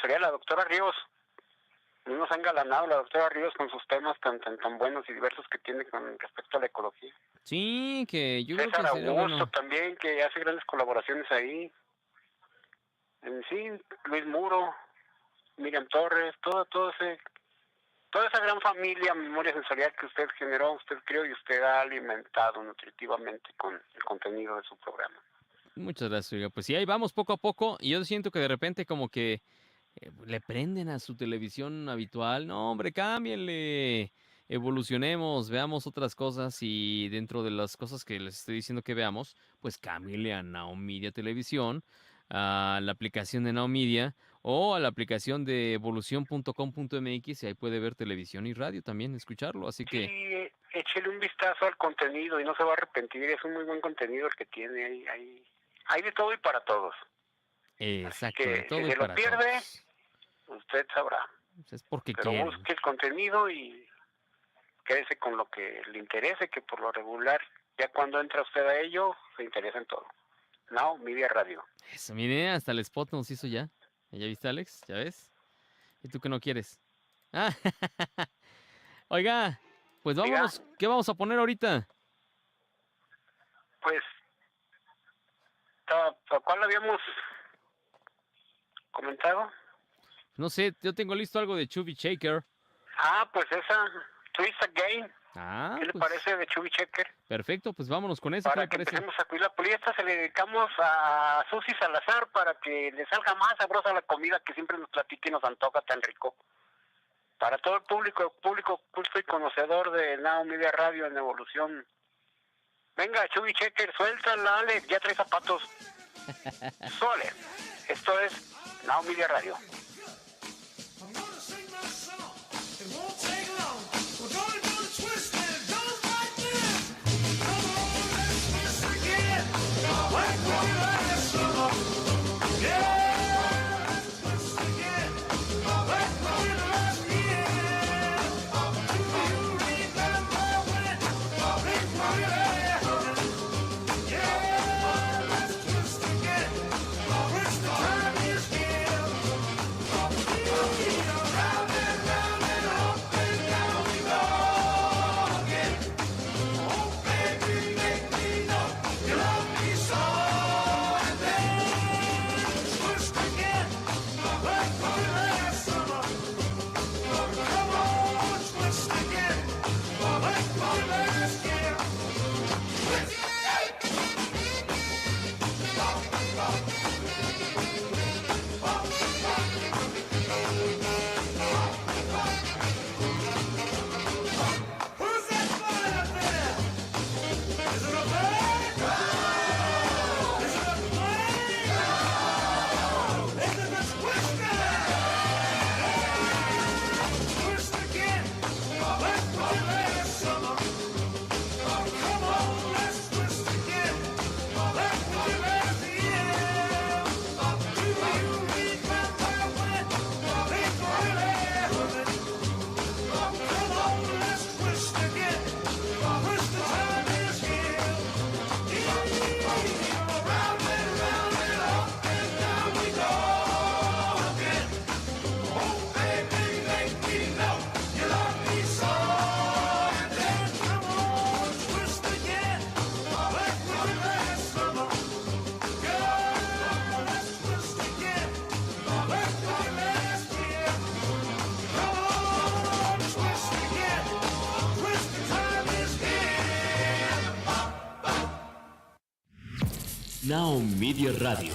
Sería la doctora Ríos. Nos ha engalanado la doctora Ríos con sus temas tan buenos y diversos que tiene con respecto a la ecología. Sí, que yo César creo que sería Augusto bueno. también, que hace grandes colaboraciones ahí. En fin, Luis Muro, Miriam Torres, toda esa gran familia Memoria Sensorial que usted generó, usted creó y usted ha alimentado nutritivamente con el contenido de su programa. Muchas gracias, oiga. Pues sí, ahí vamos poco a poco. Y yo siento que de repente como que le prenden a su televisión habitual. No, hombre, cámbienle. Evolucionemos, veamos otras cosas y dentro de las cosas que les estoy diciendo que veamos, pues cámbienle a NowMedia Televisión, a la aplicación de NowMedia o a la aplicación de evolución.com.mx y ahí puede ver televisión y radio también, escucharlo. Así que, Sí, échele un vistazo al contenido y no se va a arrepentir, es un muy buen contenido el que tiene, hay de todo y para todos. Así exacto, de que si todo y se lo para pierde, todos. usted sabrá. Pues es porque Pero quieren. busque el contenido y quédese con lo que le interese, que por lo regular, ya cuando entra usted a ello, se interesa en todo. NowMedia Radio. Eso, mire, hasta el spot nos hizo ya. ¿Ya viste, Alex? ¿Ya ves? ¿Y tú qué no quieres? Ah, oiga, pues Diga, vámonos. ¿Qué vamos a poner ahorita? pues, ¿cuál habíamos comentado? No sé, yo tengo listo algo de Chubby Shaker. Pues esa, Twist Again. Ah, ¿Qué le pues parece de Chubby Checker? perfecto, pues vámonos con eso. ¿Qué Para le que parece? empecemos a cuidar la polilla, se le dedicamos a Susi Salazar para que le salga más sabrosa la comida que siempre nos platica y nos antoja tan rico. Para todo el público culto y conocedor de NowMedia Radio en Evolución. Venga, Chubby Checker, suéltala, Alex, ya trae zapatos. Sole. Esto es NowMedia Radio. I'm gonna sing my song. It won't take long. We're gonna do the twist and it goes like this. Come on, let's twist again. Like we did last summer. Yeah, let's twist again. Like we did last year. Do you remember when we put it out? Yeah, let's twist again. Twist the time is here. Round and round and up and down we go again. Oh baby, make me know you love me so. And then twist again, like we did last summer. Come on, twist again, like we did last year. Twist. Who's that flying up there? Is it a bird? Is it a plane? Is it a twister? Twist again, like we did last summer. Come on, let's twist again, like we did last year. Do you remember when they put it out? Come on, let's twist again. Twist the time is here. Round and round and up and down we go again. Oh baby, make me know you love me so. And then come on, twist again, like we did last summer. Girl, let's twist again, like we did last year. Come on, twist again. Twist the time is here. NowMedia Radio.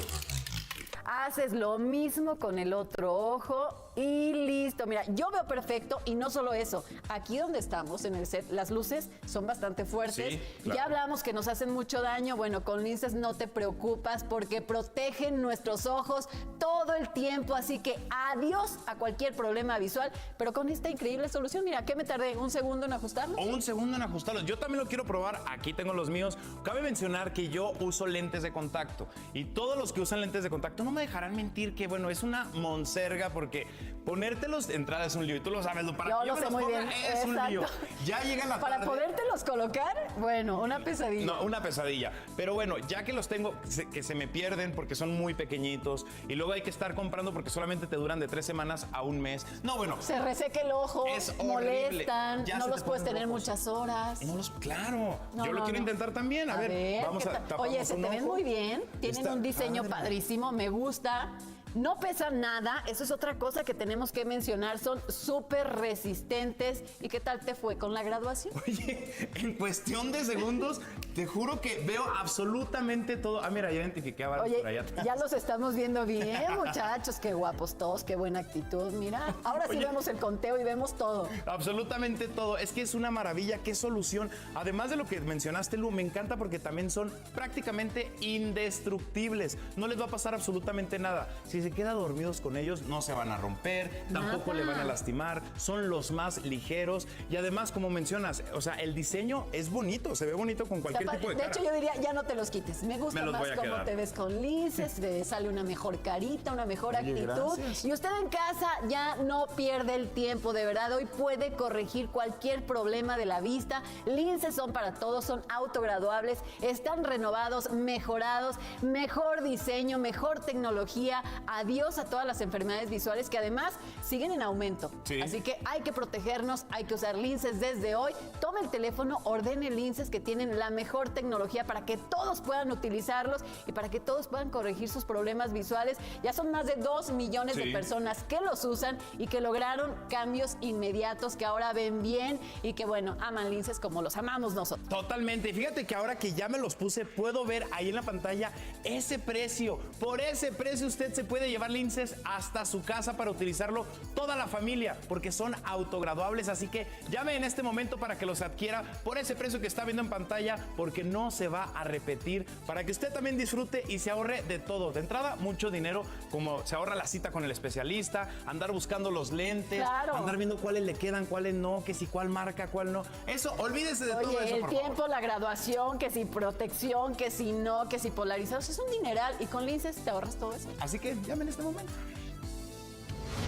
Haces lo mismo con el otro ojo y listo. Mira, yo veo perfecto y no solo eso. Aquí donde estamos en el set, las luces son bastante fuertes. Sí, claro. Ya hablamos que nos hacen mucho daño. Bueno, con linces no te preocupas porque protegen nuestros ojos todo el tiempo. Así que adiós a cualquier problema visual. Pero con esta increíble solución, mira, ¿qué me tardé? ¿Un segundo en ajustarlo? Un segundo en ajustarlos. Yo también lo quiero probar. Aquí tengo los míos. Cabe mencionar que yo uso lentes de contacto. Y todos los que usan lentes de contacto no me dejarán mentir que, bueno, es una monserga porque ponértelos de entrada es un lío. Y tú lo sabes, para Yo que lo yo sé me los muy ponga bien. es un lío. Exacto. Ya llega la Para tarde. podértelos colocar, bueno, una pesadilla. No, una pesadilla. Pero bueno, ya que los tengo, que se me pierden porque son muy pequeñitos y luego hay que estar comprando porque solamente te duran de 3 semanas a un mes. No, bueno. Se reseca el ojo, Es horrible. molestan, Ya no se los te puedes ponen tener rojos. muchas horas. Claro. No, Yo lo no, quiero no. intentar también. A ver, vamos ¿qué a tal? tapamos Oye, se un te ven ojo. muy bien. Tienen Está un diseño padre. padrísimo, me gusta. No pesan nada, eso es otra cosa que tenemos que mencionar. Son súper resistentes. ¿Y qué tal te fue con la graduación? Oye, en cuestión de segundos, te juro que veo absolutamente todo. Ah, mira, ya identifiqué a varios por allá Oye, atrás. ya los estamos viendo bien, muchachos. Qué guapos todos, qué buena actitud. Mira, ahora sí Oye. vemos el conteo y vemos todo. Absolutamente todo. Es que es una maravilla, qué solución. Además de lo que mencionaste, Lu, me encanta porque también son prácticamente indestructibles. No les va a pasar absolutamente nada. Si se queda dormidos con ellos, no se van a romper, tampoco Nada. le van a lastimar. Son los más ligeros. Y además, como mencionas, o sea, el diseño es bonito, se ve bonito con cualquier tipo de cara. hecho, yo diría, ya no te los quites. Me gusta Me los más voy a cómo quedar. te ves con linces, te sale una mejor carita, una mejor Oye, actitud. gracias. Y usted en casa ya no pierde el tiempo, de verdad. Hoy puede corregir cualquier problema de la vista. Linces son para todos, son autograduables, están renovados, mejorados, mejor diseño, mejor tecnología. Adiós a todas las enfermedades visuales que además siguen en aumento. Sí. Así que hay que protegernos, hay que usar linces desde hoy. Tome el teléfono, ordene linces que tienen la mejor tecnología para que todos puedan utilizarlos y para que todos puedan corregir sus problemas visuales. Ya son más de 2 millones de Sí. personas que los usan y que lograron cambios inmediatos, que ahora ven bien y que, bueno, aman linces como los amamos nosotros. Totalmente. Y fíjate que ahora que ya me los puse, puedo ver ahí en la pantalla ese precio. Por ese precio usted se puede llevar linces hasta su casa para utilizarlo toda la familia, porque son autograduables. Así que llame en este momento para que los adquiera por ese precio que está viendo en pantalla, porque no se va a repetir, para que usted también disfrute y se ahorre de todo. De entrada, mucho dinero, como se ahorra la cita con el especialista, andar buscando los lentes, Claro. andar viendo cuáles le quedan, cuáles no, que si cuál marca, cuál no. Eso, olvídese de todo Oye, eso, el por tiempo, favor. la graduación, que si protección, que si no, que si polarizados, es un dineral y con linces te ahorras todo eso. Así que llame en este momento.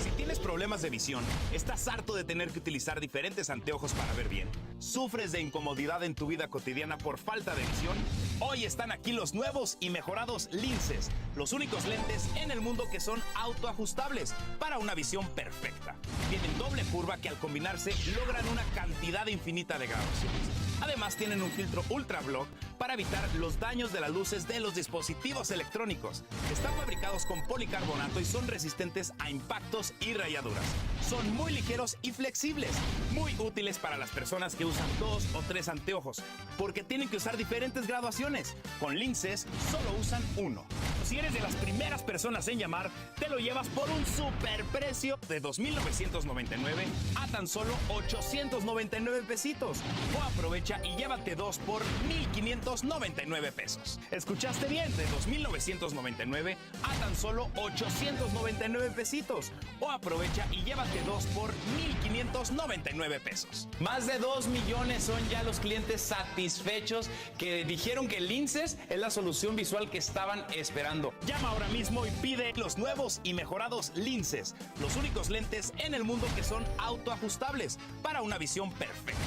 Si tienes problemas de visión, estás harto de tener que utilizar diferentes anteojos para ver bien, sufres de incomodidad en tu vida cotidiana por falta de visión, hoy están aquí los nuevos y mejorados linces, los únicos lentes en el mundo que son autoajustables para una visión perfecta. Tienen doble curva que al combinarse logran una cantidad infinita de graduaciones. Además tienen un filtro ultra block para evitar los daños de las luces de los dispositivos electrónicos. Están fabricados con policarbonato y son resistentes a impactos y rayaduras. Son muy ligeros y flexibles, muy útiles para las personas que usan 2 o 3 anteojos, porque tienen que usar diferentes graduaciones. Con linces solo usan uno. Si eres de las primeras personas en llamar, te lo llevas por un superprecio de 2,999 a tan solo 899 pesitos. O aprovecha y llévate 2 por 1,599 pesos. ¿Escuchaste bien? De 2,999 a tan solo 899 pesitos. O aprovecha y llévate 2 por 1,599 pesos. Más de 2 millones son ya los clientes satisfechos que dijeron que linces es la solución visual que estaban esperando. Llama ahora mismo y pide los nuevos y mejorados linces, los únicos lentes en el mundo que son autoajustables para una visión perfecta.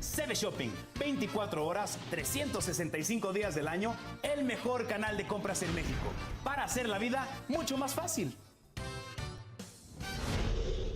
CB Shopping, 24 horas, 365 días del año, el mejor canal de compras en México, para hacer la vida mucho más fácil.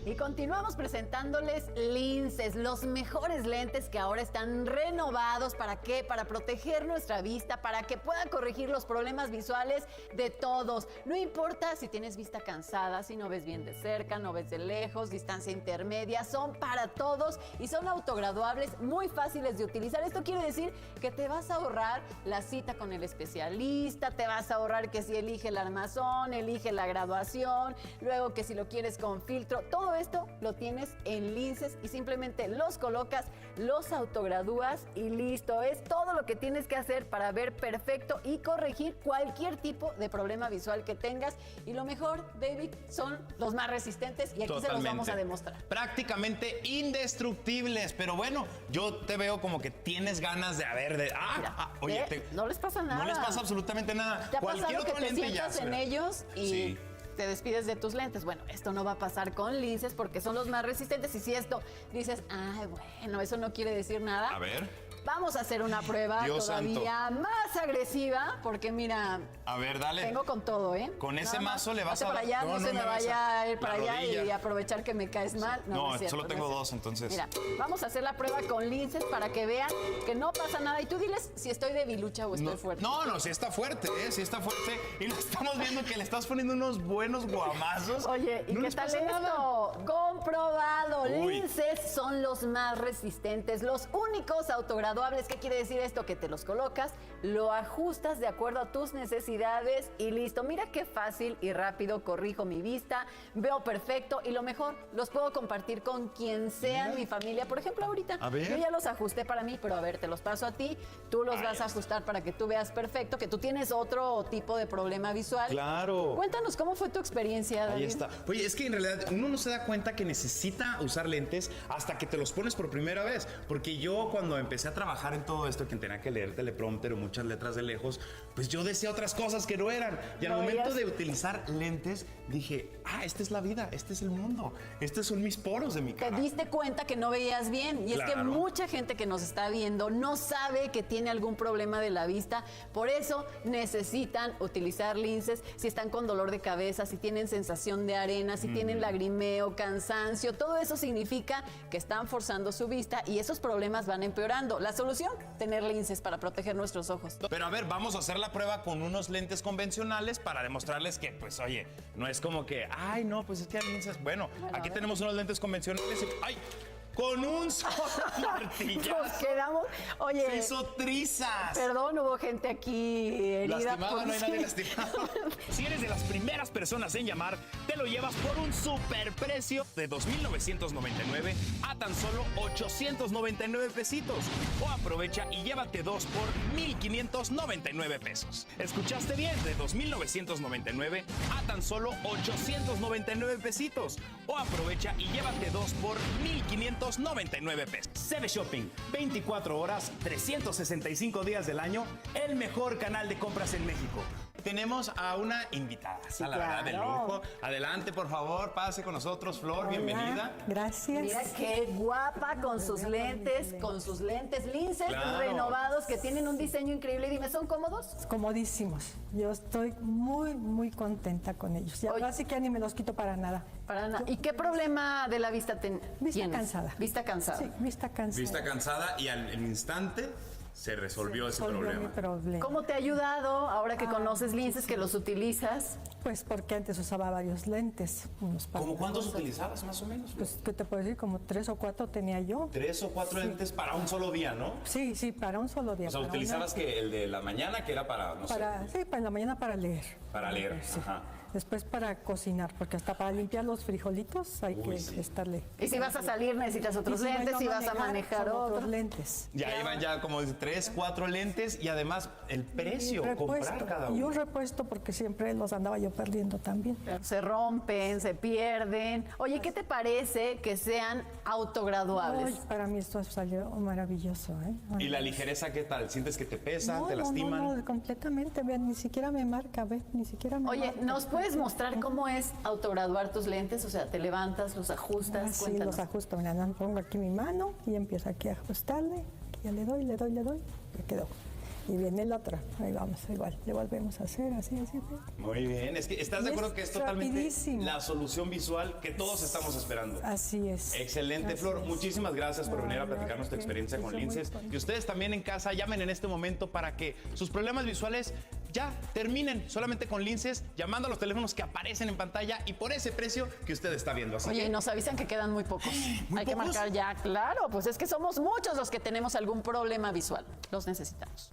Y continuamos presentándoles linces, los mejores lentes que ahora están renovados. ¿Para qué? Para proteger nuestra vista, para que puedan corregir los problemas visuales de todos. No importa si tienes vista cansada, si no ves bien de cerca, no ves de lejos, distancia intermedia, son para todos y son autograduables, muy fáciles de utilizar. Esto quiere decir que te vas a ahorrar la cita con el especialista, te vas a ahorrar que si elige el armazón, elige la graduación, luego que si lo quieres con filtro, todo esto lo tienes en linces y simplemente los colocas, los autogradúas y listo. Es todo lo que tienes que hacer para ver perfecto y corregir cualquier tipo de problema visual que tengas. Y lo mejor, David, son los más resistentes y aquí se los vamos a demostrar. Prácticamente indestructibles, pero bueno, yo te veo como que tienes ganas de Mira, oye, no les pasa nada. no les pasa absolutamente nada. ¿Te ha pasado que te lente ya sientas se en ve. ellos y Sí. te despides de tus lentes. Bueno, esto no va a pasar con linces porque son los más resistentes. Y si esto dices, ay, bueno, eso no quiere decir nada. A ver. Vamos a hacer una prueba Dios todavía más agresiva, porque mira, A ver, dale. vengo con todo, ¿eh? Con ese Nada más, mazo le vas hazte a... para allá, no, se me vas vaya a ir para la allá rodilla. y aprovechar que me caes mal. No, es cierto, solo tengo es dos, cierto. entonces. Mira, vamos a hacer la prueba con linces para que vean que no pasa nada. Y tú diles si estoy debilucha o estoy fuerte. No, sí está fuerte, sí está fuerte. Y lo estamos viendo que le estás poniendo unos buenos guamazos. Oye, ¿y No qué les tal pasa esto? nada. Comprobado. Uy. Linces son los más resistentes, los únicos autograduables. ¿Qué quiere decir esto? Que te los colocas, lo ajustas de acuerdo a tus necesidades y listo. Mira qué fácil y rápido corrijo mi vista, veo perfecto y lo mejor, los puedo compartir con quien sea en mi familia. Por ejemplo, ahorita A ver. yo ya los ajusté para mí, pero a ver, te los paso a ti, tú los vas a ajustar para que tú veas perfecto, que tú tienes otro tipo de problema visual. Claro. Cuéntanos cómo fue tu experiencia, David. Ahí está. Oye, es que en realidad uno no se da cuenta que necesita usar lentes hasta que te los pones por primera vez. Porque yo cuando empecé a trabajar en todo esto, que tenía que leer teleprompter o muchas letras de lejos, pues yo decía otras cosas que no eran. Y al No momento veías. de utilizar lentes, dije, esta es la vida, este es el mundo, estos son mis poros de mi Te cara. diste cuenta que no veías bien y es que Claro. mucha gente que nos está viendo no sabe que tiene algún problema de la vista, por eso necesitan utilizar linces si están con dolor de cabeza, si tienen sensación de arena, si tienen lagrimeo, cansancio, todo eso significa que están forzando su vista y esos problemas van empeorando. La solución, tener linces para proteger nuestros ojos. Pero a ver, vamos a hacer la prueba con unos lentes convencionales para demostrarles que, pues, oye, no es como que, ay, no, pues es que hay linces. Bueno, aquí tenemos unos lentes convencionales y, ay, con un solo Nos martillazo quedamos, se oye, hizo trizas. perdón, hubo gente aquí herida. Lastimado, no hay nadie sí. lastimado. Si eres de las primeras personas en llamar, te lo llevas por un superprecio de 2,999 a tan solo 899 pesitos. O aprovecha y llévate dos por 1,599 pesos. ¿Escuchaste bien? De 2,999 a tan solo 899 pesitos. O aprovecha y llévate dos por 1,599 pesos. CB Shopping, 24 horas, 365 días del año, el mejor canal de compras en México. Tenemos a una invitada, la verdad, de claro. lujo. Adelante, por favor, pase con nosotros, Flor, Hola, bienvenida. Gracias. Mira qué guapa con sus lentes linces Claro. renovados que tienen un diseño increíble. Y dime, ¿son cómodos? Comodísimos. Yo estoy muy, muy contenta con ellos. Y ahora sí que ni me los quito para nada. Para nada. ¿Y qué problema de la vista tienes? Vista cansada. Vista cansada. Sí, vista cansada. Vista cansada y al instante se resolvió ese Resolvió problema. mi problema. ¿Cómo te ha ayudado ahora que conoces linces, que los utilizas? Pues porque antes usaba varios lentes. Unos ¿Cómo para- cuántos utilizabas más o menos? Flor? Pues, ¿qué te puedo decir? Como 3 o 4 tenía yo. 3 o 4 lentes para un solo día, ¿no? Sí, sí, para un solo día. O sea, para utilizabas una- que el de la mañana, que era para, no para, sé, sí, para en la mañana para leer. para leer. Sí. Ajá. Después para cocinar, porque hasta para limpiar los frijolitos hay Uy, que sí. estarle. Y si vas a salir necesitas otros Y si voy lentes, a si vas a manejar son otros. lentes. Ya iban ya como 3, 4 lentes y además el precio, Y comprar cada Y uno. un repuesto porque siempre los andaba yo perdiendo también. Se rompen, se pierden. Oye, ¿qué te parece que sean autograduables? Ay, para mí esto salió maravilloso, ¿eh? ¿Y la ligereza qué tal? ¿Sientes que te pesan, te lastiman? No, completamente, vean, ni siquiera me marca, ve, ni siquiera me Oye, marca. ¿nos puedes mostrar cómo es autograduar tus lentes? O sea, te levantas, los ajustas, Sí, cuéntanos. los ajusto, mira, pongo aquí mi mano y empiezo aquí a ajustarle, aquí ya le doy, ya quedó. Y viene el otro, ahí vamos, igual, le volvemos a hacer, así. Muy bien, es que estás de Y acuerdo es que es totalmente rapidísimo. la solución visual que todos estamos esperando. Así es. Excelente, Así Flor. es. Muchísimas gracias por No, venir a no, platicarnos tu que experiencia con estoy muy linces. contenta. Y ustedes también en casa llamen en este momento para que sus problemas visuales ya terminen solamente con linces, llamando a los teléfonos que aparecen en pantalla y por ese precio que usted está viendo. Así Oye, que, y nos avisan que quedan muy pocos. ¿Muy Hay que pocos? marcar ya, claro, pues es que somos muchos los que tenemos algún problema visual. Los necesitamos.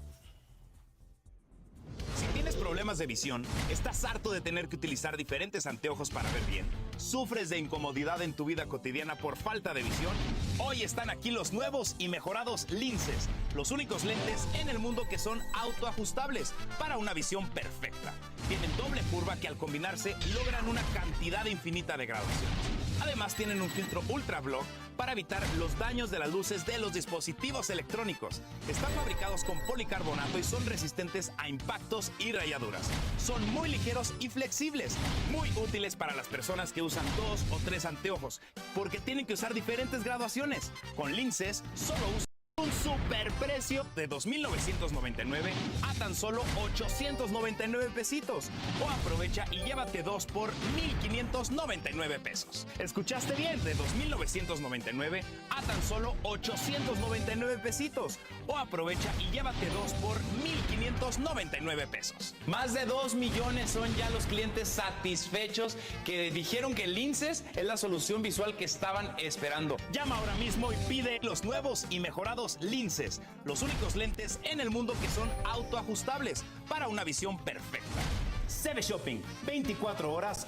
Si tienes problemas de visión, estás harto de tener que utilizar diferentes anteojos para ver bien, sufres de incomodidad en tu vida cotidiana por falta de visión, hoy están aquí los nuevos y mejorados linces, los únicos lentes en el mundo que son autoajustables para una visión perfecta. Tienen doble curva que al combinarse logran una cantidad infinita de graduaciones. Además tienen un filtro ultra block para evitar los daños de las luces de los dispositivos electrónicos. Están fabricados con policarbonato y son resistentes a impactos y rayaduras. Son muy ligeros y flexibles, muy útiles para las personas que usan 2 o 3 anteojos, porque tienen que usar diferentes graduaciones. Con linces solo usan un superprecio de $2,999 a tan solo $899 pesitos. O aprovecha y llévate 2 por $1,599. ¿Escuchaste bien? De $2,999 a tan solo $899 pesitos. O aprovecha y llévate 2 por $1,599. Más de 2 millones son ya los clientes satisfechos que dijeron que Linces es la solución visual que estaban esperando. Llama ahora mismo y pide los nuevos y mejorados linces, los únicos lentes en el mundo que son autoajustables para una visión perfecta. CB Shopping, 24 horas.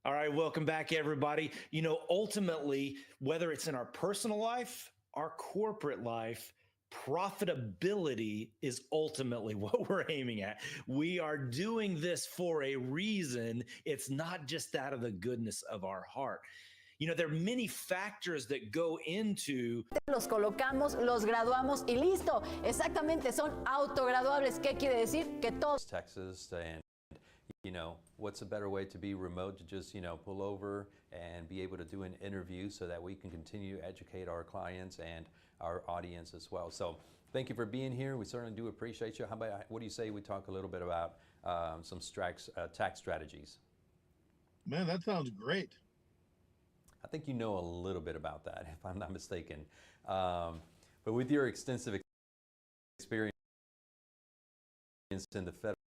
All right, welcome back, everybody. You know, ultimately, whether it's in our personal life, our corporate life, profitability is ultimately what we're aiming at. We are doing this for a reason. It's not just out of the goodness of our heart. You know, there are many factors that go into. Los colocamos, los graduamos y listo. Exactamente, son autograduables. ¿Qué quiere decir? Que todos. Texas, and you know, what's a better way to be remote, to just, you know, pull over and be able to do an interview so that we can continue to educate our clients and our audience as well. So thank you for being here. We certainly do appreciate you. How about, what do you say we talk a little bit about some tax strategies? Man, that sounds great. I think you know a little bit about that, if I'm not mistaken. But with your extensive experience in the federal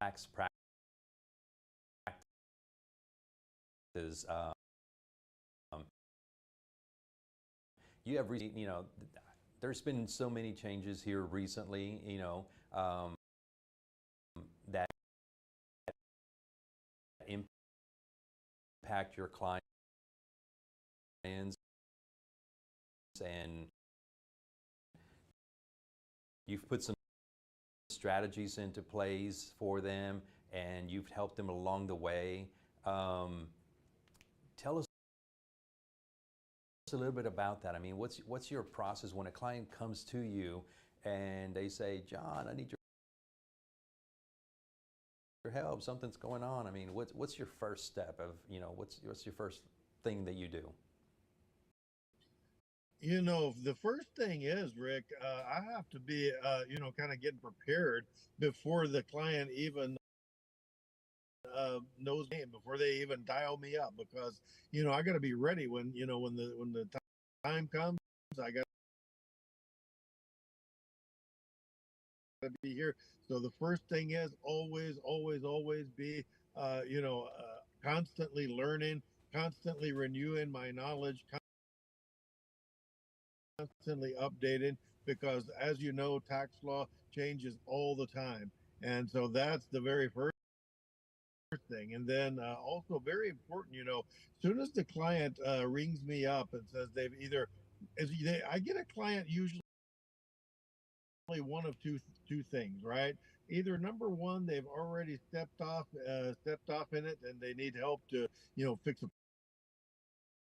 tax practices, you have, you know, there's been so many changes here recently, you know, that impact your clients, and you've put some strategies into place for them, and you've helped them along the way. Tell us a little bit about that. I mean, what's your process when a client comes to you and they say, John, I need your help, something's going on. I mean, what's your first step of, you know, what's your first thing that you do? You know, the first thing is, Rick, I have to be, you know, kind of getting prepared before the client even knows me, before they even dial me up, because, you know, I got to be ready when, you know, when the time comes. I got to be here. So the first thing is always be, you know, constantly learning, constantly renewing my knowledge, constantly updating, because as you know, tax law changes all the time. And so that's the very first thing. And then also very important, you know, as soon as the client rings me up and says they've either, I get a client usually one of two things, right? Either number one, they've already stepped off in it and they need help to, you know, fix a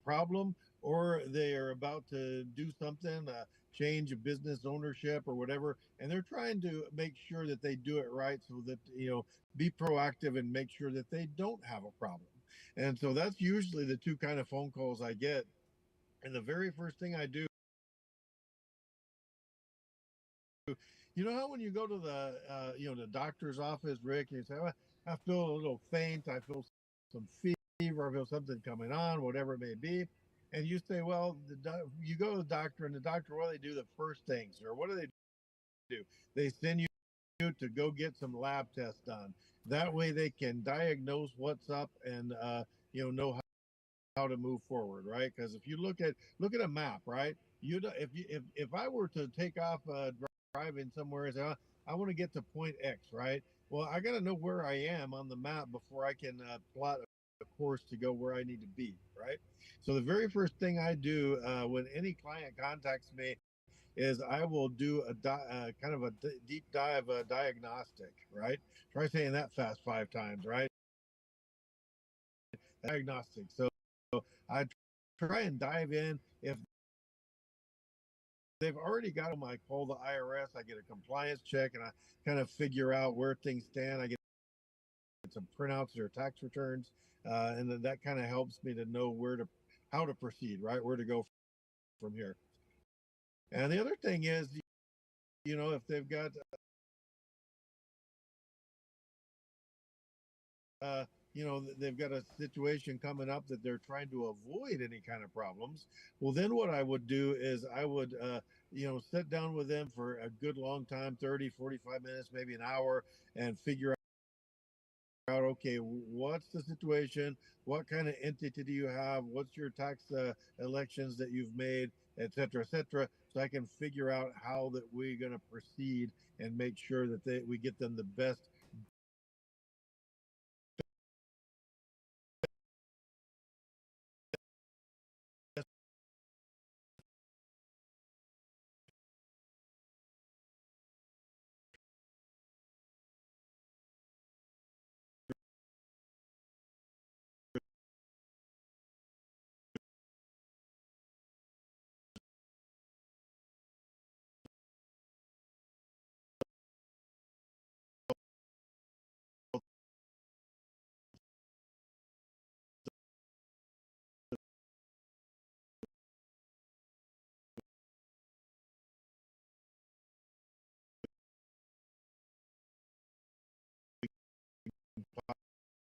problem, or they are about to do something, change of business ownership or whatever, and they're trying to make sure that they do it right, so that, you know, be proactive and make sure that they don't have a problem. And so that's usually the two kind of phone calls I get. And the very first thing I do You know how when you go to the the doctor's office, Rick, and you say, "Oh, I feel a little faint, I feel some fever, I feel something coming on, whatever it may be," and you say, "Well, you go to the doctor, and the doctor, what do they do the first things, or what do they do? They send you to go get some lab tests done. That way, they can diagnose what's up and know how to move forward, right? Because if you look at a map, right? If I were to take off driving somewhere and say, I want to get to point X, right? Well, I got to know where I am on the map before I can plot a course to go where I need to be, right? So the very first thing I do when any client contacts me is I will do kind of a deep dive diagnostic, right? Try saying that fast 5 times, right? Diagnostic. So I try and dive in. If they've already got them, I call the IRS, I get a compliance check, and I kind of figure out where things stand. I get some printouts of their tax returns, and then that kind of helps me to know how to proceed, right? Where to go from here. And the other thing is, if they've got they've got a situation coming up that they're trying to avoid any kind of problems. Well, then what I would do is I would, sit down with them for a good long time, 30, 45 minutes, maybe an hour, and figure out, okay, what's the situation? What kind of entity do you have? What's your tax elections that you've made, et cetera, et cetera. So I can figure out how that we're going to proceed and make sure that we get them the best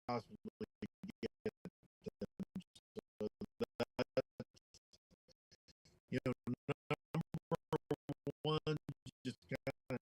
possible. Number one, just kind of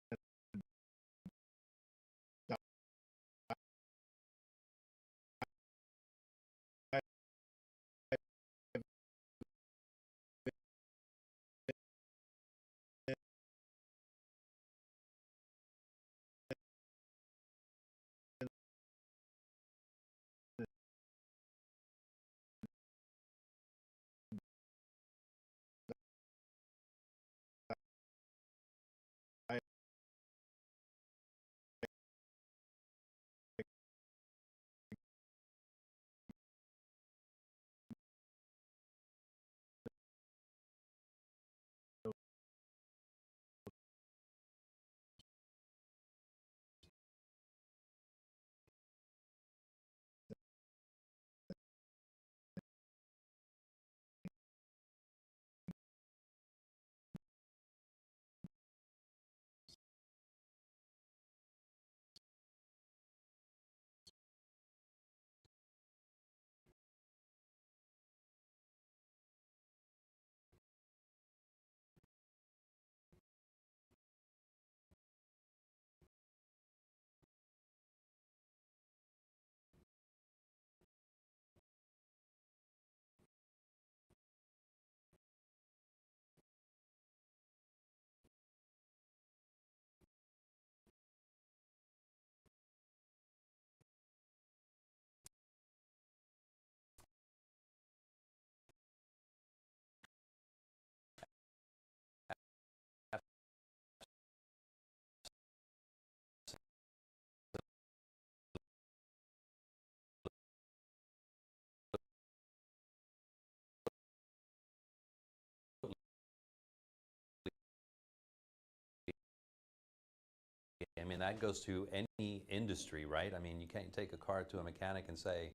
I mean, that goes to any industry, right? I mean, you can't take a car to a mechanic and say,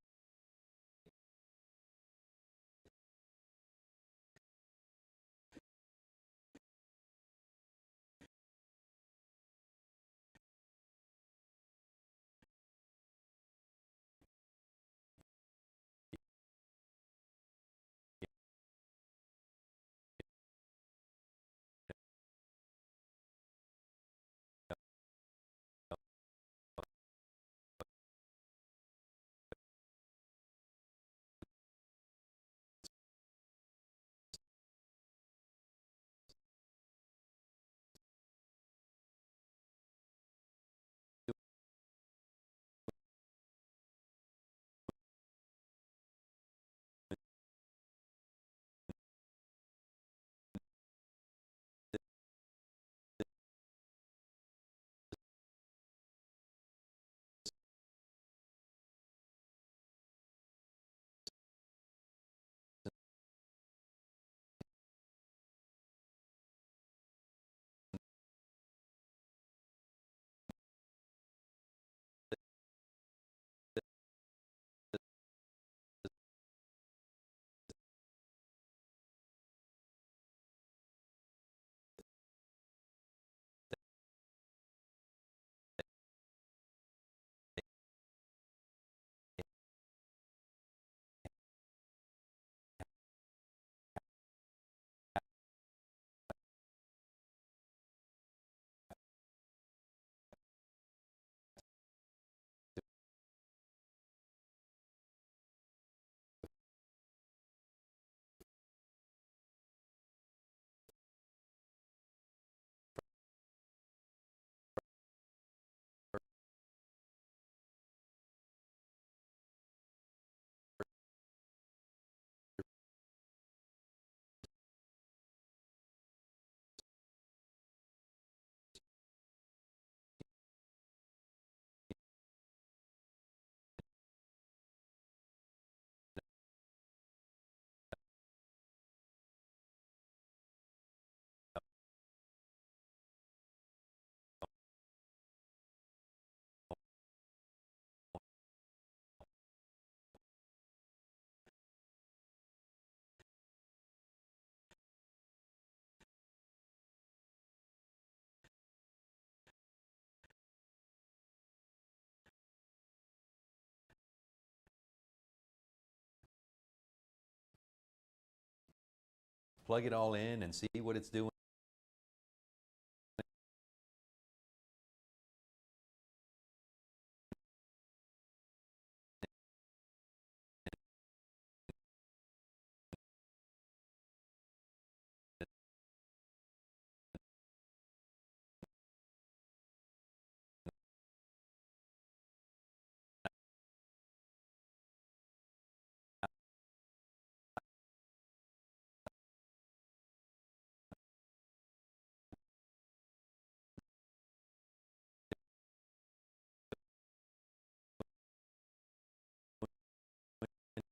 plug it all in and see what it's doing.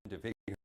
To figure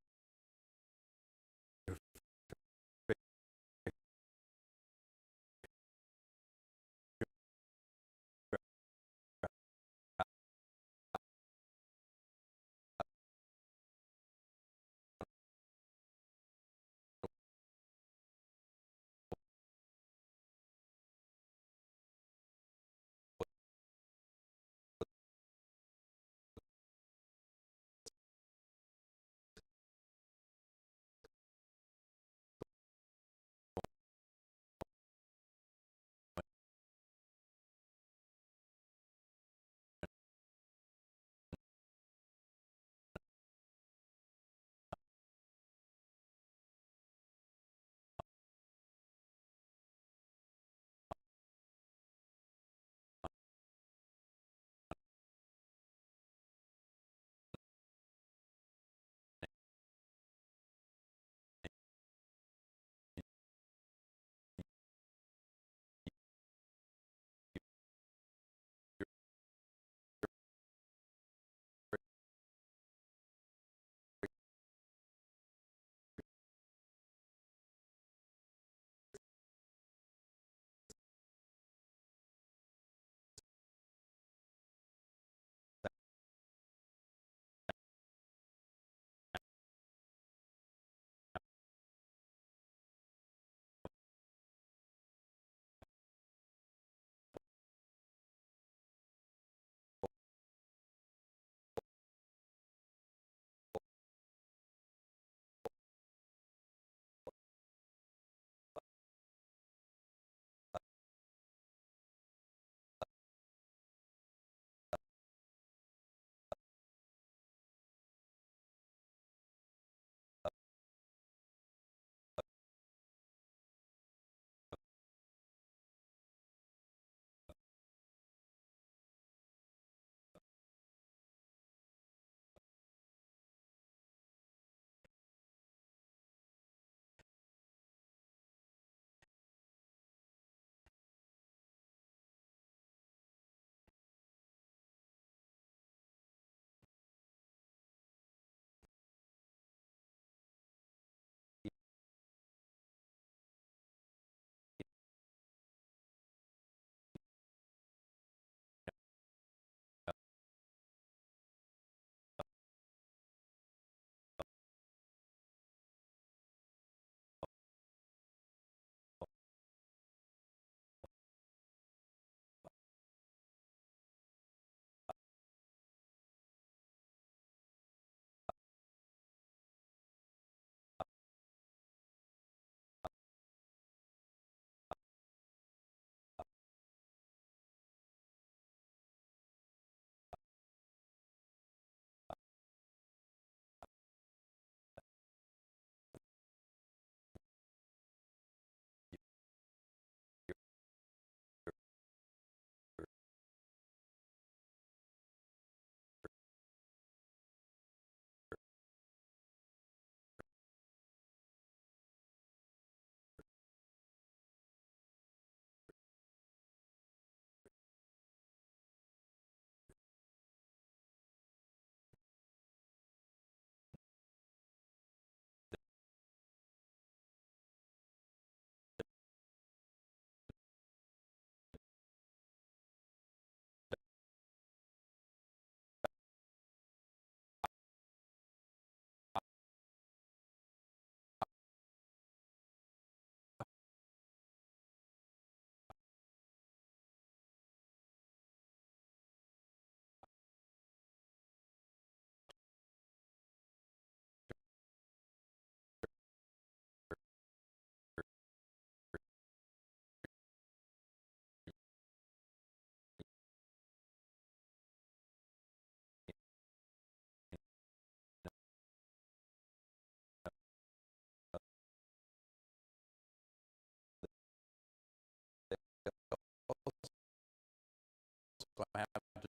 I have to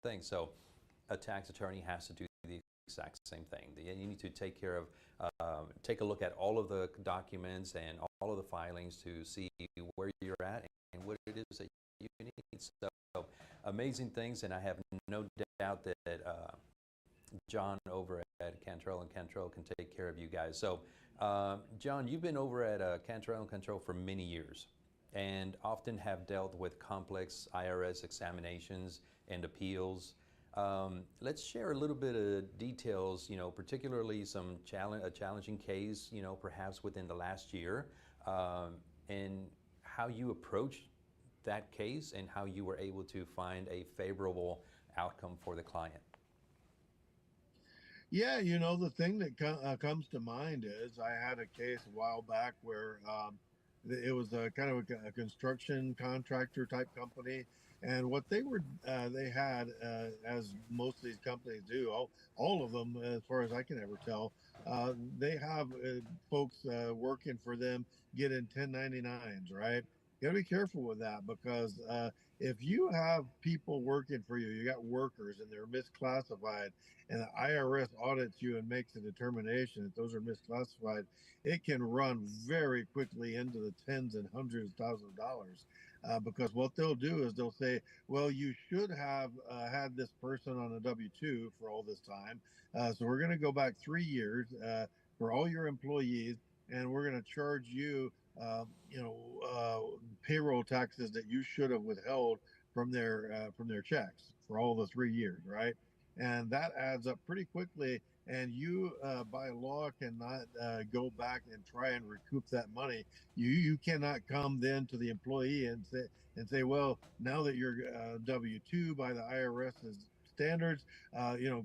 think so. A tax attorney has to do the exact same thing. You need to take care of, take a look at all of the documents and all of the filings to see where you're at and what it is that you need. So amazing things, and I have no doubt that John over at Cantrell and Cantrell can take care of you guys. So, John, you've been over at Cantrell and Cantrell for many years, and often have dealt with complex IRS examinations and appeals. Let's share a little bit of details, particularly a challenging case, perhaps within the last year, and how you approached that case and how you were able to find a favorable outcome for the client. Yeah, the thing that comes to mind is I had a case a while back where it was a kind of a construction contractor type company, and what they had, as most of these companies do, all of them, as far as I can ever tell, they have folks working for them getting 1099s, right? You got to be careful with that because if you have people working for you, you got workers and they're misclassified, and the IRS audits you and makes a determination that those are misclassified, it can run very quickly into the tens and hundreds of thousands of dollars. Because what they'll do is they'll say, well, you should have had this person on a W 2 for all this time. So we're going to go back 3 years for all your employees, and we're going to charge you, payroll taxes that you should have withheld from their checks for all the 3 years, right? And that adds up pretty quickly. And you, by law, cannot go back and try and recoup that money. You cannot come then to the employee and say, well, now that you're W two by the IRS's standards, go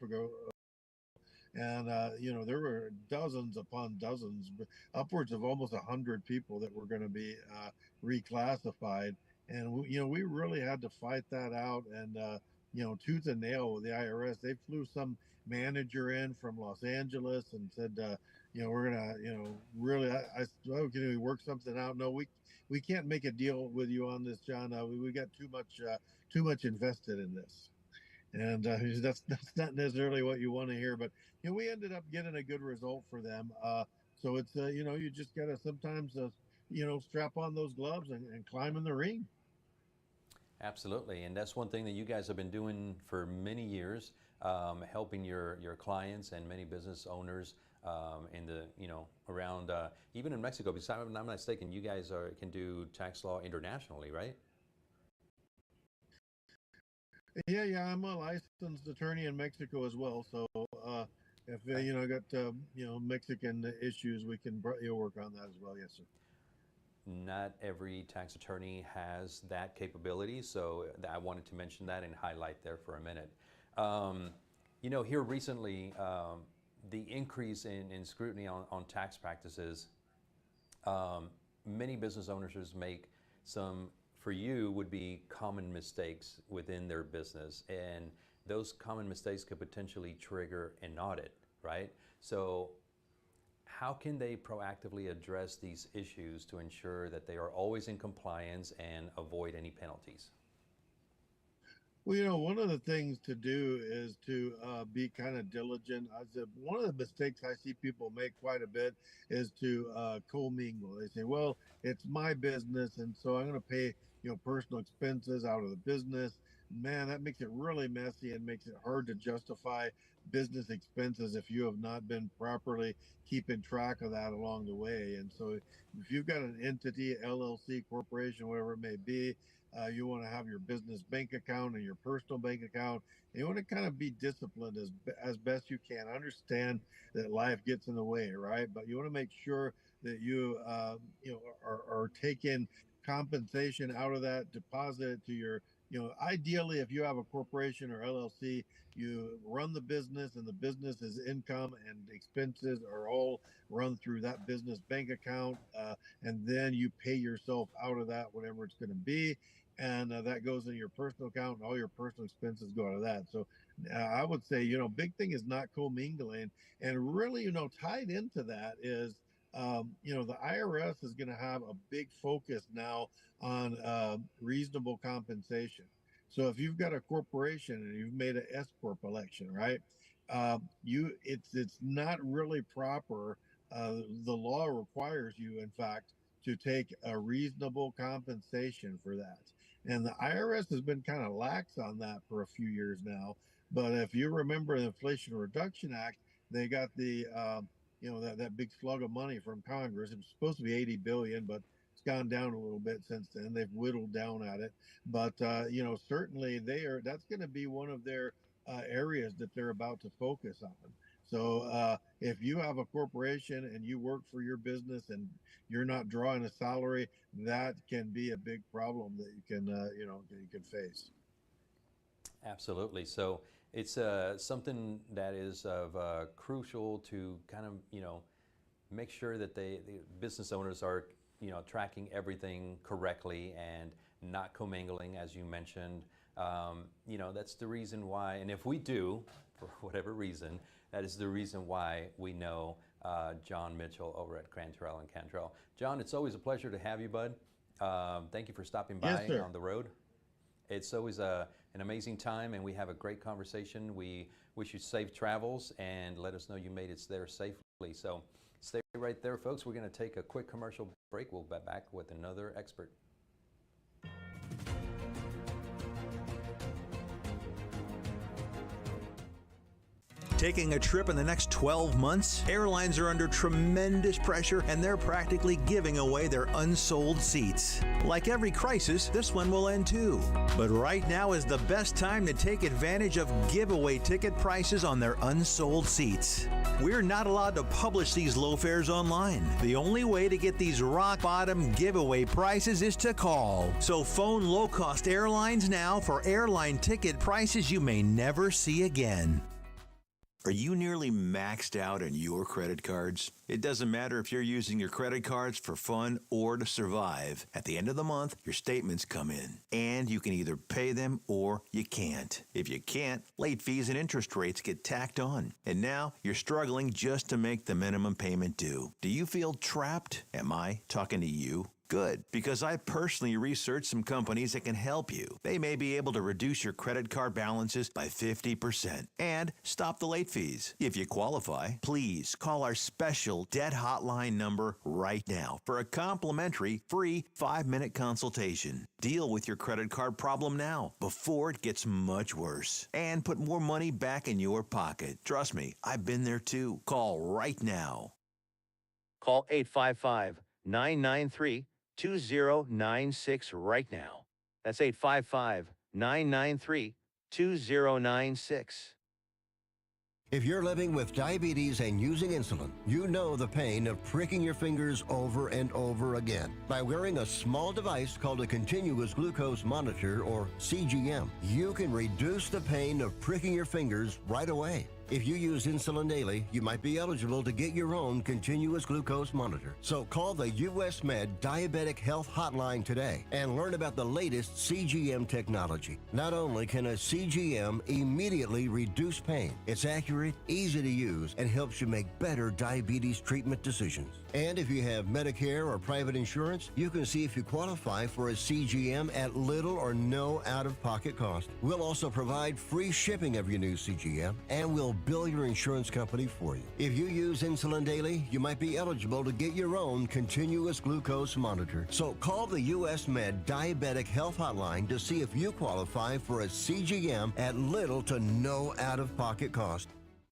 ago. And, there were dozens upon dozens, upwards of almost 100 people that were going to be reclassified. And, we really had to fight that out and, tooth and nail with the IRS. They flew some manager in from Los Angeles and said, we're going to, really, can we work something out? No, we can't make a deal with you on this, John. We got too much invested in this. And that's not necessarily what you want to hear, but we ended up getting a good result for them. So it's you just gotta sometimes strap on those gloves and climb in the ring. Absolutely, and that's one thing that you guys have been doing for many years, helping your clients and many business owners in the around even in Mexico. Because I'm not mistaken, you guys can do tax law internationally, right? Yeah, I'm a licensed attorney in Mexico as well. So if I got Mexican issues, we can work on that as well. Yes, sir. Not every tax attorney has that capability, so I wanted to mention that and highlight there for a minute. Here recently, the increase in scrutiny on tax practices, many business owners make some, for you, would be common mistakes within their business, and those common mistakes could potentially trigger an audit, right? So how can they proactively address these issues to ensure that they are always in compliance and avoid any penalties? Well, one of the things to do is to be kind of diligent. I said one of the mistakes I see people make quite a bit is to commingle. They say, "Well, it's my business, and so I'm going to pay personal expenses out of the business." Man, that makes it really messy and makes it hard to justify business expenses if you have not been properly keeping track of that along the way. And so if you've got an entity, LLC, corporation, whatever it may be, you want to have your business bank account and your personal bank account. And you want to kind of be disciplined as best you can. Understand that life gets in the way, right? But you want to make sure that you are taking compensation out of that, deposit it to your, ideally, if you have a corporation or LLC, you run the business and the business's income and expenses are all run through that business bank account. And then you pay yourself out of that, whatever it's going to be. And that goes in your personal account and all your personal expenses go out of that. So I would say, big thing is not commingling. And really, tied into that is, the IRS is going to have a big focus now on reasonable compensation. So if you've got a corporation and you've made an S corp election, right? It's not really proper. The law requires you, in fact, to take a reasonable compensation for that. And the IRS has been kind of lax on that for a few years now. But if you remember the Inflation Reduction Act, they got the that big slug of money from Congress. It was supposed to be 80 billion, but it's gone down a little bit since then. They've whittled down at it, but certainly that's going to be one of their areas that they're about to focus on. So if you have a corporation and you work for your business and you're not drawing a salary, that can be a big problem that you can face. Absolutely. So it's something that is of crucial to kind of make sure that the business owners are tracking everything correctly and not commingling, as you mentioned. That's the reason why, and if we do, for whatever reason, that is the reason why we know John Mitchell over at Cantrell & Cantrell. John, it's always a pleasure to have you, bud. Thank you for stopping by on the road. It's always an amazing time, and we have a great conversation. We wish you safe travels, and let us know you made it there safely. So stay right there, folks. We're going to take a quick commercial break. We'll be back with another expert. Taking a trip in the next 12 months? Airlines are under tremendous pressure and they're practically giving away their unsold seats. Like every crisis, this one will end too. But right now is the best time to take advantage of giveaway ticket prices on their unsold seats. We're not allowed to publish these low fares online. The only way to get these rock bottom giveaway prices is to call. So phone low-cost airlines now for airline ticket prices you may never see again. Are you nearly maxed out on your credit cards? It doesn't matter if you're using your credit cards for fun or to survive. At the end of the month, your statements come in, and you can either pay them or you can't. If you can't, late fees and interest rates get tacked on. And now you're struggling just to make the minimum payment due. Do you feel trapped? Am I talking to you? Good, because I personally researched some companies that can help you. They may be able to reduce your credit card balances by 50% and stop the late fees. If you qualify, please call our special debt hotline number right now for a complimentary free 5-minute consultation. Deal with your credit card problem now before it gets much worse and put more money back in your pocket. Trust me, I've been there too. Call right now. Call 855-993-2096 right now. That's 855-993-2096. If you're living with diabetes and using insulin, you know the pain of pricking your fingers over and over again. By wearing a small device called a continuous glucose monitor, or CGM, you can reduce the pain of pricking your fingers right away. If you use insulin daily, you might be eligible to get your own continuous glucose monitor. So call the US Med Diabetic Health Hotline today and learn about the latest CGM technology. Not only can a CGM immediately reduce pain, it's accurate, easy to use, and helps you make better diabetes treatment decisions. And if you have Medicare or private insurance, you can see if you qualify for a CGM at little or no out-of-pocket cost. We'll also provide free shipping of your new CGM, and we'll bill your insurance company for you. If you use insulin daily, you might be eligible to get your own continuous glucose monitor. So call the US Med Diabetic Health Hotline to see if you qualify for a CGM at little to no out-of-pocket cost.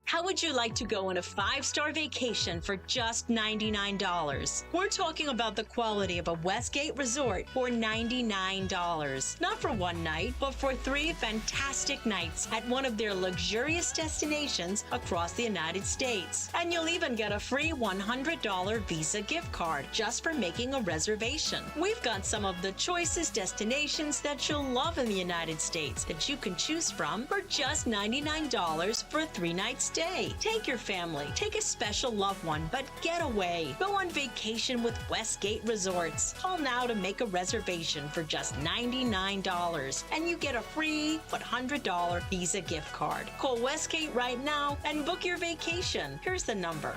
How would you like to go on a 5-star vacation for just $99? We're talking about the quality of a Westgate resort for $99. Not for one night, but for 3 fantastic nights at one of their luxurious destinations across the United States. And you'll even get a free $100 Visa gift card just for making a reservation. We've got some of the choicest destinations that you'll love in the United States that you can choose from for just $99 for a 3-night stay. Take your family, take a special loved one, but get away. Go on vacation with Westgate Resorts. Call now to make a reservation for just $99, and you get a free $100 Visa gift card. Call Westgate right now and book your vacation. Here's the number.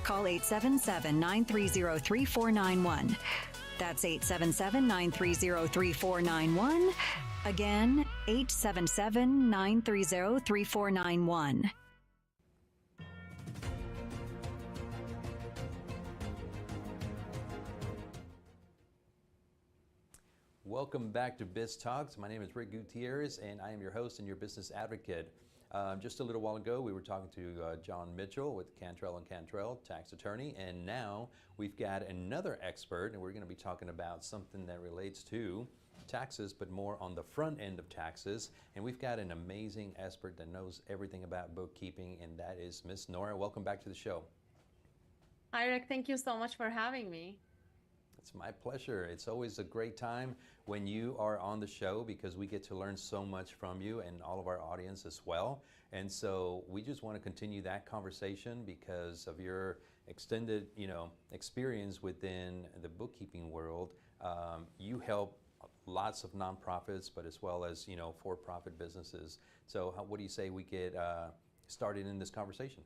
Call 877-930-3491. That's 877-930-3491. Again, 877-930-3491. Welcome back to Biz Talks. My name is Rick Gutierrez, and I am your host and your business advocate. Just a little while ago, we were talking to John Mitchell with Cantrell & Cantrell, tax attorney, and now we've got another expert, and we're going to be talking about something that relates to taxes, but more on the front end of taxes. And we've got an amazing expert that knows everything about bookkeeping, and that is Miss Nora. Welcome back to the show. Hi, Rick. Thank you so much for having me. It's my pleasure. It's always a great time when you are on the show because we get to learn so much from you and all of our audience as well. And so we just want to continue that conversation because of your extended, experience within the bookkeeping world. You help lots of nonprofits, but as well as, for-profit businesses. So what do you say we get started in this conversation?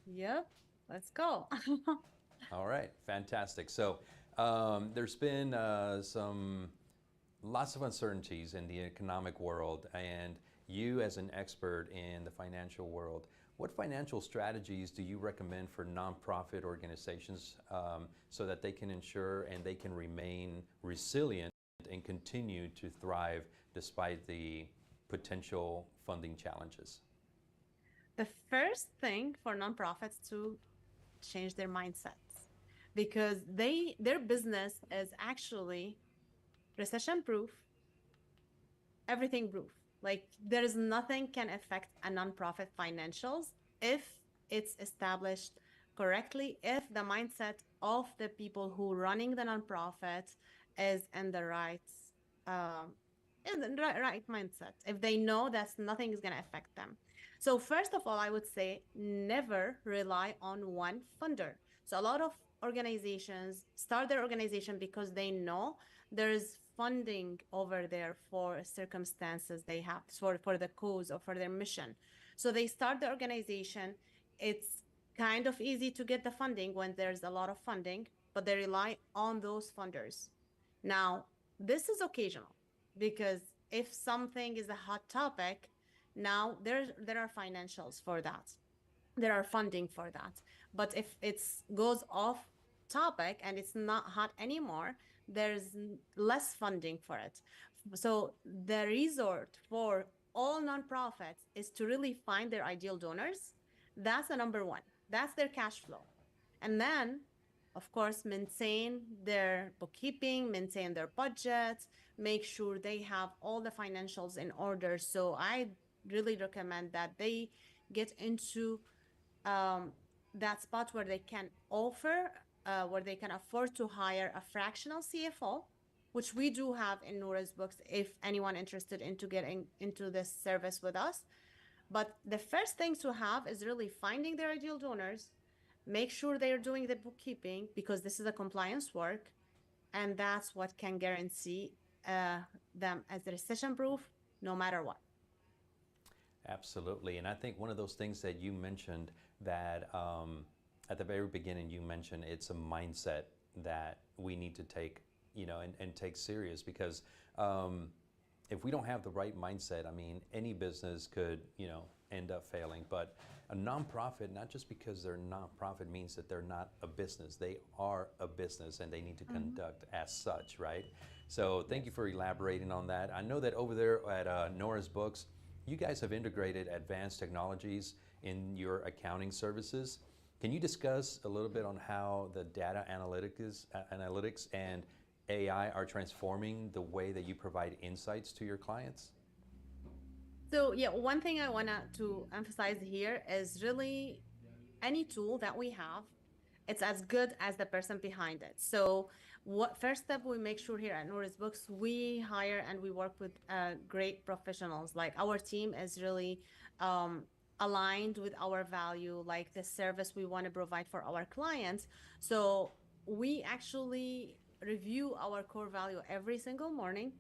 Yep, let's go. All right, fantastic. So there's been lots of uncertainties in the economic world, and you as an expert in the financial world, what financial strategies do you recommend for nonprofit organizations so that they can ensure and they can remain resilient and continue to thrive despite the potential funding challenges? The first thing for nonprofits to change their mindsets, because their business is actually recession proof, everything proof. Like there is nothing can affect a nonprofit financials if it's established correctly, if the mindset of the people who running the nonprofit is in the right in the right mindset, if they know that nothing is going to affect them. So first of all, I would say never rely on one funder. So a lot of organizations start their organization because they know there's funding over there for circumstances they have, for the cause or for their mission. So they start the organization. It's kind of easy to get the funding when there's a lot of funding, but they rely on those funders. Now, this is occasional because if something is a hot topic, now there are financials for that. There are funding for that. But if it's goes off topic and it's not hot anymore, there's less funding for it. So the resort for all nonprofits is to really find their ideal donors. That's the number one. That's their cash flow. And then, of course, maintain their bookkeeping, maintain their budget, make sure they have all the financials in order. So I really recommend that they get into that spot where they can offer, where they can afford to hire a fractional CFO, which we do have in Nora's books if anyone interested into getting into this service with us. But the first thing to have is really finding their ideal donors, make sure they're doing the bookkeeping because this is a compliance work, and that's what can guarantee them as recession proof no matter what. Absolutely. And I think one of those things that you mentioned that at the very beginning, you mentioned it's a mindset that we need to take, and take serious because if we don't have the right mindset, I mean, any business could, end up failing. But a nonprofit, not just because they're nonprofit means that they're not a business. They are a business and they need to conduct as such, right? So thank you for elaborating on that. I know that over there at Nora's Books, you guys have integrated advanced technologies in your accounting services. Can you discuss a little bit on how the data analytics and AI are transforming the way that you provide insights to your clients? So yeah, one thing I want to emphasize here is really any tool that we have, it's as good as the person behind it. So what first step we make sure here at Nora's Books, we hire and we work with great professionals. Like our team is really aligned with our value, like the service we want to provide for our clients. So we actually review our core value every single morning,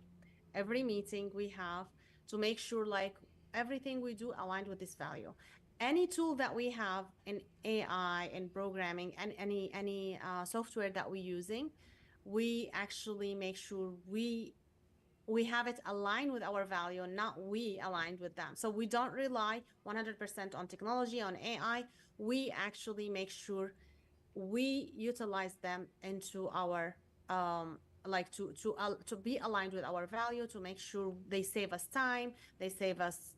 every meeting we have, to make sure like everything we do aligned with this value. Any tool that we have in AI and programming and any software that we're using, we actually make sure we have it aligned with our value, not we aligned with them. So we don't rely 100% on technology, on AI. We actually make sure we utilize them into our like to be aligned with our value, to make sure they save us time, they save us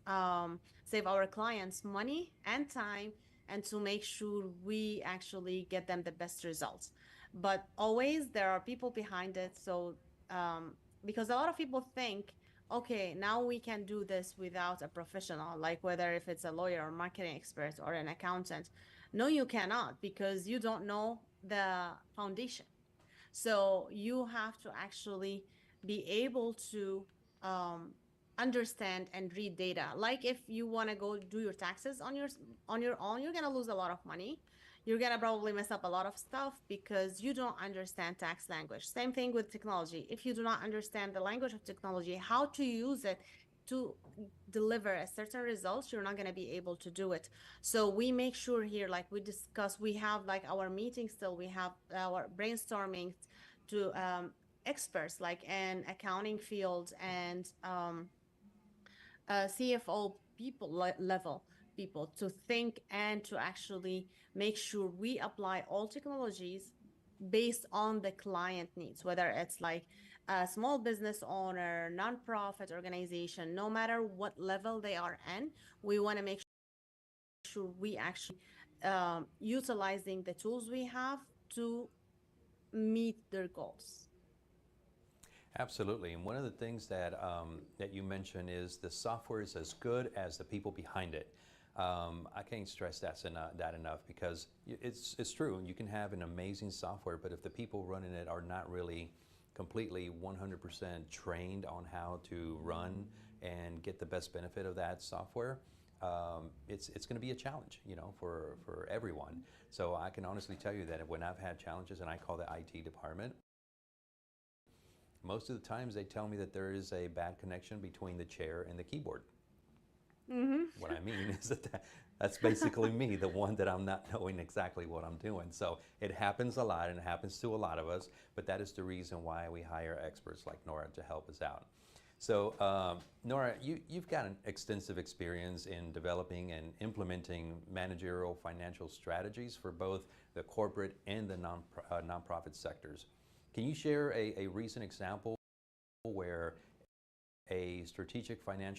save our clients money and time, and to make sure we actually get them the best results. But always there are people behind it. So because a lot of people think, okay, now we can do this without a professional, like whether if it's a lawyer or marketing expert or an accountant. No, you cannot, because you don't know the foundation. So you have to actually be able to understand and read data. Like if you want to go do your taxes on your own, you're gonna lose a lot of money. You're gonna probably mess up a lot of stuff because you don't understand tax language. Same thing with technology. If you do not understand the language of technology, how to use it to deliver a certain results, you're not going to be able to do it. So we make sure here, like we discuss, we have like our meetings still, we have our brainstorming to experts like in accounting field and CFO people level people to think and to actually make sure we apply all technologies based on the client needs, whether it's like a small business owner, nonprofit organization, no matter what level they are in, we want to make sure we actually utilizing the tools we have to meet their goals. Absolutely, and one of the things that that you mentioned is the software is as good as the people behind it. I can't stress that enough because it's true. You can have an amazing software, but if the people running it are not really completely 100% trained on how to run and get the best benefit of that software, it's going to be a challenge, for everyone. So I can honestly tell you that when I've had challenges, and I call the IT department, most of the times they tell me that there is a bad connection between the chair and the keyboard. What I mean is that's basically me, the one that I'm not knowing exactly what I'm doing. So it happens a lot, and it happens to a lot of us, but that is the reason why we hire experts like Nora to help us out. So Nora, you've got an extensive experience in developing and implementing managerial financial strategies for both the corporate and the nonprofit sectors. Can you share a recent example where a strategic financial